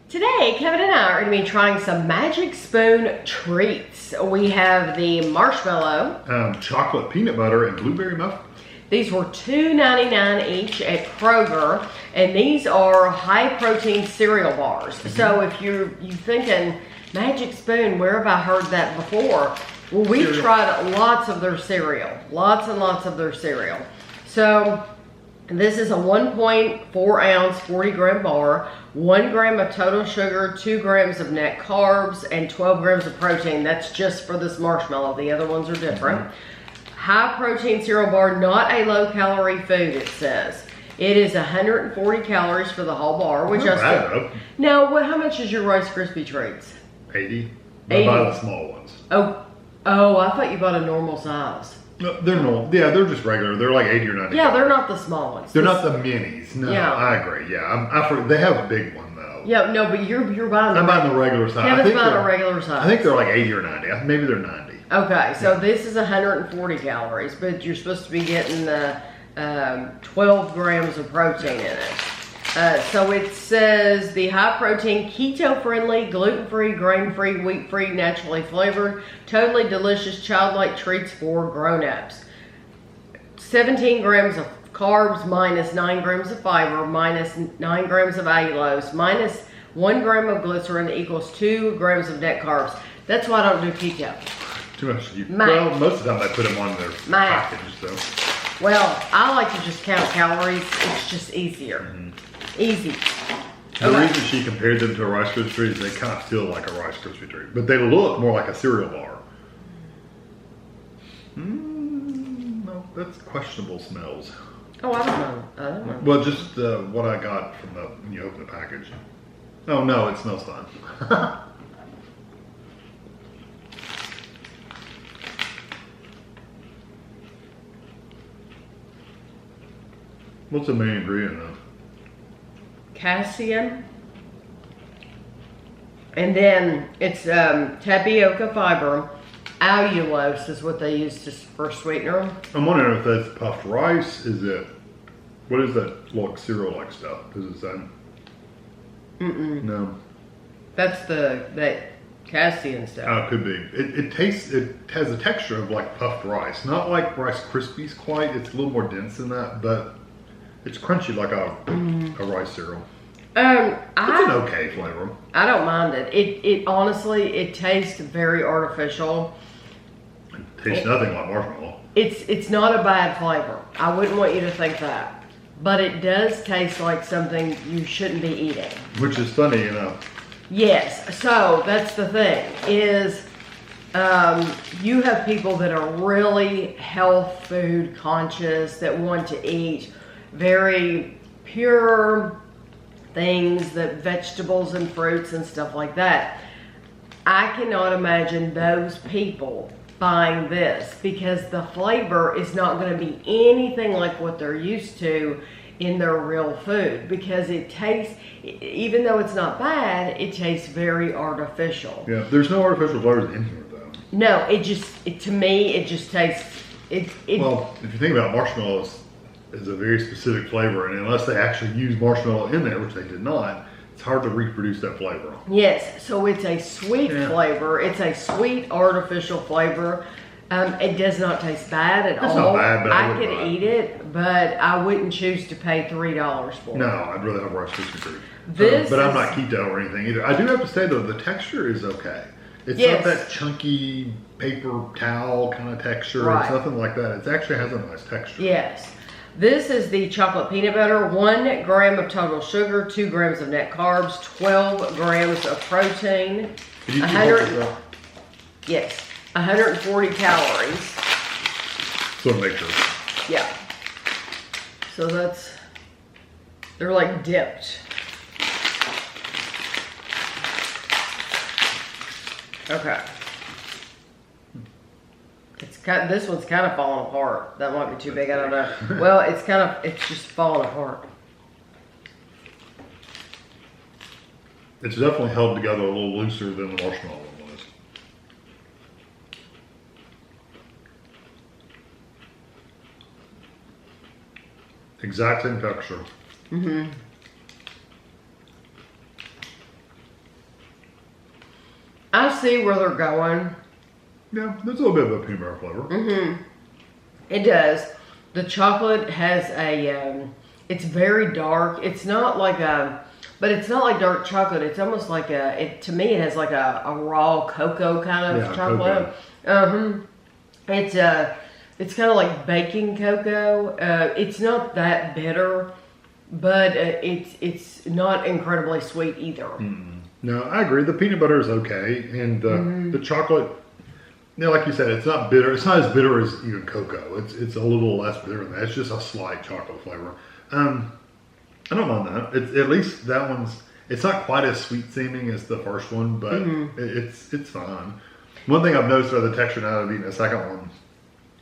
Today, Kevin and I are going to be trying some Magic Spoon treats. We have the Marshmallow, chocolate peanut butter, and blueberry muffin. These were $2.99 each at Kroger, and these are high protein cereal bars. So if you're thinking, Magic Spoon, where have I heard that before? Well, we've tried lots of their cereal, lots and lots of their cereal. So this is a 1.4 ounce, 40 gram bar, 1 gram of total sugar, 2 grams of net carbs, and 12 grams of protein. That's just for this Marshmallow. The other ones are different. High protein cereal bar, not a low calorie food, it says. It is 140 calories for the whole bar, which I still. Now, how much is your Rice Krispie treats? 80. I buy the small ones. Oh, I thought you bought a normal size. No, they're normal. Yeah, they're just regular. They're like 80 or 90. Yeah, they're not the small ones. They're not the minis. No, yeah. I agree. Yeah, they have a big one though. Yeah, no, but you're buying. I'm buying the regular size. Kevin's buying a regular size. I think they're like 80 or 90. Maybe they're 90. Okay, so this is 140 calories, but you're supposed to be getting the 12 grams of protein in it. So it says the high protein, keto friendly, gluten free, grain free, wheat free, naturally flavored, totally delicious childlike treats for grown ups. 17 grams of carbs, minus 9 grams of fiber, minus 9 grams of allulose, minus 1 gram of glycerin equals 2 grams of net carbs. That's why I don't do keto. Too much. Well, most of the time they put them on their package, so. Well, I like to just count calories. It's just easier. Easy. The reason she compared them to a Rice Krispie treat is they kind of feel like a Rice Krispie treat, but they look more like a cereal bar. No, that's questionable smells. Oh, I don't know. Well, just what I got from when you open the package. Oh no, it smells fine. What's the main ingredient though? Casein. And then it's tapioca fiber. Allulose is what they use for sweetener. I'm wondering if that's puffed rice. What is that cereal-like stuff? Does it say? No. That's that casein stuff. Oh, it could be. It has a texture of like puffed rice. Not like Rice Krispies quite. It's a little more dense than that, but it's crunchy like a rice cereal. It's an okay flavor. I don't mind it. It honestly, it tastes very artificial. It tastes nothing like Marshmallow. It's not a bad flavor. I wouldn't want you to think that. But it does taste like something you shouldn't be eating. Which is funny enough. Yes, so that's the thing, is you have people that are really health food conscious, that want to eat very pure things, that vegetables and fruits and stuff like that. I cannot imagine those people buying this because the flavor is not going to be anything like what they're used to in their real food, because it tastes, even though it's not bad, it tastes very artificial. Yeah, there's no artificial flavors in here though. No, to me, it just tastes, well, if you think about Marshmallows, is a very specific flavor, and unless they actually use marshmallow in there, which they did not, it's hard to reproduce that flavor. Yes, so it's a sweet flavor. It's a sweet artificial flavor. It does not taste bad at all. It's not bad, but I could eat it, but I wouldn't choose to pay $3 for it. No, I'd rather have Rice Krispie treat. But I'm not keto or anything either. I do have to say though, the texture is okay. It's not that chunky paper towel kind of texture. Right. It's nothing like that. It actually has a nice texture. Yes. This is the chocolate peanut butter, 1 gram of total sugar, 2 grams of net carbs, 12 grams of protein, 140 calories. So make sure. Yeah. So they're like dipped. Okay. This one's kind of falling apart. That might be too big, I don't know. Well, it's just falling apart. It's definitely held together a little looser than the Marshmallow one was. Exact same texture. I see where they're going. Yeah, there's a little bit of a peanut butter flavor. Mm-hmm. It does. The chocolate has a, it's very dark. It's not like but it's not like dark chocolate. It's almost like to me it has like a raw cocoa kind of chocolate. It's kind of like baking cocoa. It's not that bitter, but it's not incredibly sweet either. Mm-mm. No, I agree. The peanut butter is okay, and the chocolate, like you said, it's not bitter. It's not as bitter as even cocoa. It's a little less bitter than that. It's just a slight chocolate flavor. I don't mind that. It's at least that one's. It's not quite as sweet seeming as the first one, but it's fine. One thing I've noticed about the texture now that I've eaten a second one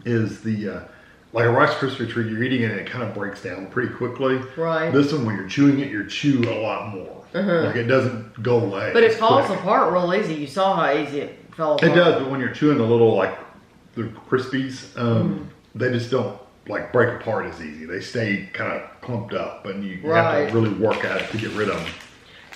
is the like a Rice Krispie treat. You're eating it and it kind of breaks down pretty quickly. Right. This one, when you're chewing it, you chew a lot more. Like it doesn't go away. But it falls apart real easy. You saw how easy it fell apart. It does, but when you're chewing the little like the Krispies, they just don't like break apart as easy. They stay kind of clumped up, and you have to really work at it to get rid of them.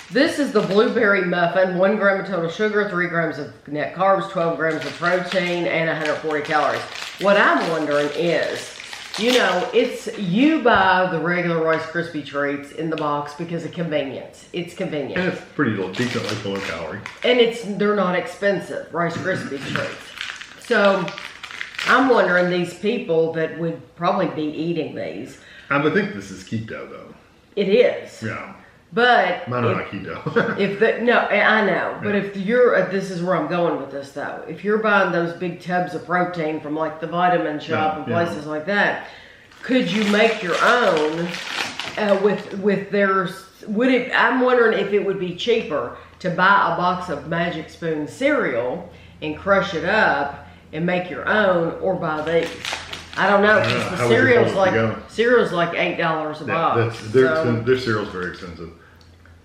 This is the blueberry muffin. 1 gram of total sugar, 3 grams of net carbs, 12 grams of protein, and 140 calories. What I'm wondering is, you buy the regular Rice Krispie treats in the box because of convenience. It's convenient. And it's pretty decently low calorie. And they're not expensive, Rice Krispie treats. So I'm wondering, these people that would probably be eating these. I would think this is keto though. It is. Yeah. But mine are not keto. I know. But if you're, this is where I'm going with this though. If you're buying those big tubs of protein from like the Vitamin Shop and places like that, could you make your own with theirs? I'm wondering if it would be cheaper to buy a box of Magic Spoon cereal and crush it up and make your own, or buy these. I don't know, because the cereal's like $8 a box. Their cereal's very expensive.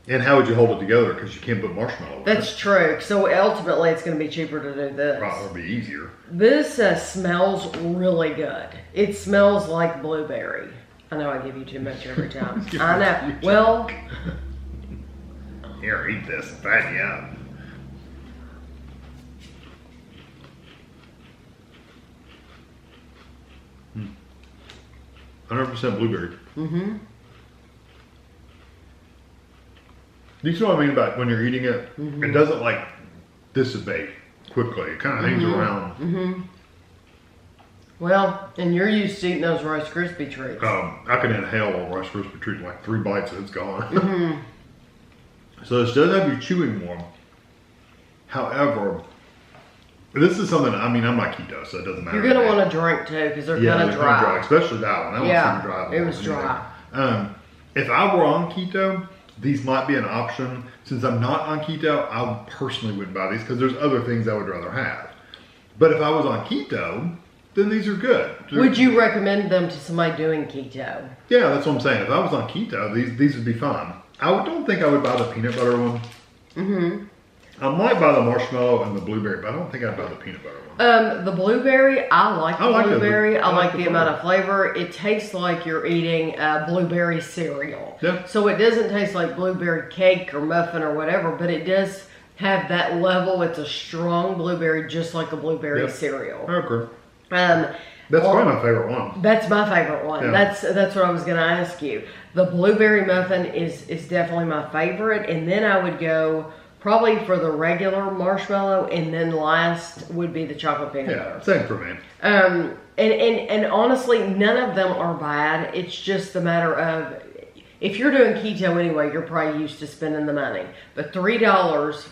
And how would you hold it together? Because you can't put marshmallow in it. That's true. So ultimately, it's going to be cheaper to do this. Probably be easier. This smells really good. It smells like blueberry. I know I give you too much every time. I know. Well, here, eat this and fatten you up. 100% blueberry. Mm-hmm. Do you see what I mean about when you're eating it? It doesn't like dissipate quickly. It kind of hangs around. Well, and you're used to eating those Rice Krispie treats. I can inhale a Rice Krispie treat in like 3 bites and it's gone. So this does have you chewing more. However, this is something, I'm not keto, so it doesn't matter. You're going to want to drink too, because they're kind of dry. Especially that one. That one's dry. It was dry. If I were on keto, these might be an option. Since I'm not on keto, I personally wouldn't buy these because there's other things I would rather have. But if I was on keto, then these are good. Would you recommend them to somebody doing keto? Yeah, that's what I'm saying. If I was on keto, these would be fun. I don't think I would buy the peanut butter one. I might buy the marshmallow and the blueberry, but I don't think I'd buy the peanut butter one. The blueberry, I like the blueberry. I like the amount of flavor. It tastes like you're eating blueberry cereal. Yeah. So it doesn't taste like blueberry cake or muffin or whatever, but it does have that level. It's a strong blueberry, just like a blueberry cereal. Okay. That's probably my favorite one. That's my favorite one. Yeah. That's what I was going to ask you. The blueberry muffin is definitely my favorite, and then I would go probably for the regular marshmallow, and then last would be the chocolate peanut butter. Same for me. And honestly, none of them are bad. It's just the matter of, if you're doing keto anyway, you're probably used to spending the money. But $3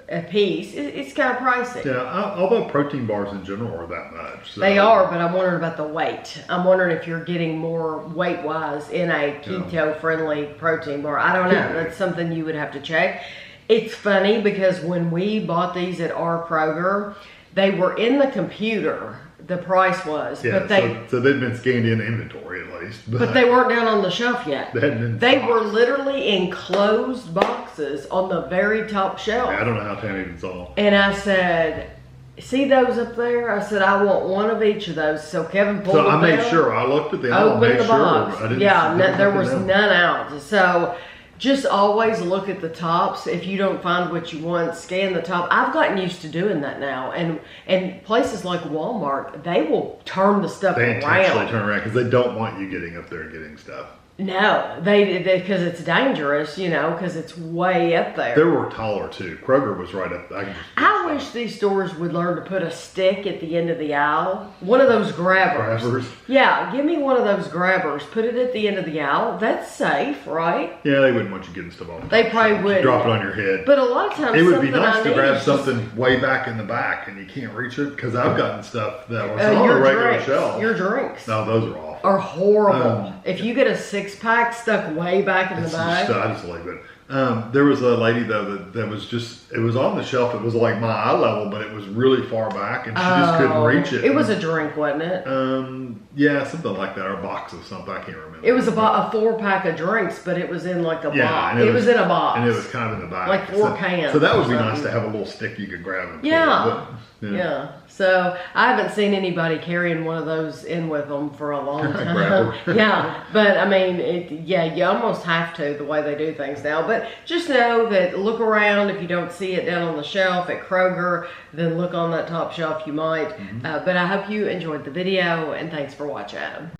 a piece, it's kind of pricey. Yeah, although protein bars in general are that much. So. They are, but I'm wondering about the weight. I'm wondering if you're getting more weight-wise in a keto-friendly protein bar. I don't know. That's something you would have to check. It's funny because when we bought these at our Kroger, they were in the computer. The price was, but so they've been scanned in inventory at least, but they weren't down on the shelf yet. They were literally in closed boxes on the very top shelf. I don't know how Tammy even saw. And I said, "See those up there?" I said, "I want one of each of those." So Kevin pulled. So I made sure. I looked at them. Opened the box. There was none out. So Just always look at the tops. If you don't find what you want, scan the top. I've gotten used to doing that now. And places like Walmart, they will turn the stuff They intentionally around. turn around because they don't want you getting up there and getting stuff. No, they because it's dangerous, you know, because it's way up there. They were taller too. Kroger was right up. I wish these stores would learn to put a stick at the end of the aisle. One of those grabbers. Yeah, give me one of those grabbers. Put it at the end of the aisle. That's safe, right? Yeah, they wouldn't want you getting stuff off. They probably would. Drop it on your head. But a lot of times, it would be nice to grab something way back in the back and you can't reach it because I've gotten stuff that was on a regular shelf. Your drinks. No, those are awful. Are horrible. If you get a 6-pack stuck way back in the back. I just leave it. There was a lady though that was just, it was on the shelf. It was like my eye level, but it was really far back and she just couldn't reach it. It was a drink, wasn't it? Yeah, something like that, or a box of something. I can't remember. It was a 4-pack of drinks, but it was in like a box. And it was in a box. And it was kind of in the back. Like 4 cans. So that would be nice to have a little stick you could grab and pull. Yeah. So I haven't seen anybody carrying one of those in with them for a long time. Yeah. But I mean, you almost have to the way they do things now. But just know that look around. If you don't see it down on the shelf at Kroger, then look on that top shelf. You might. But I hope you enjoyed the video and thanks for watching.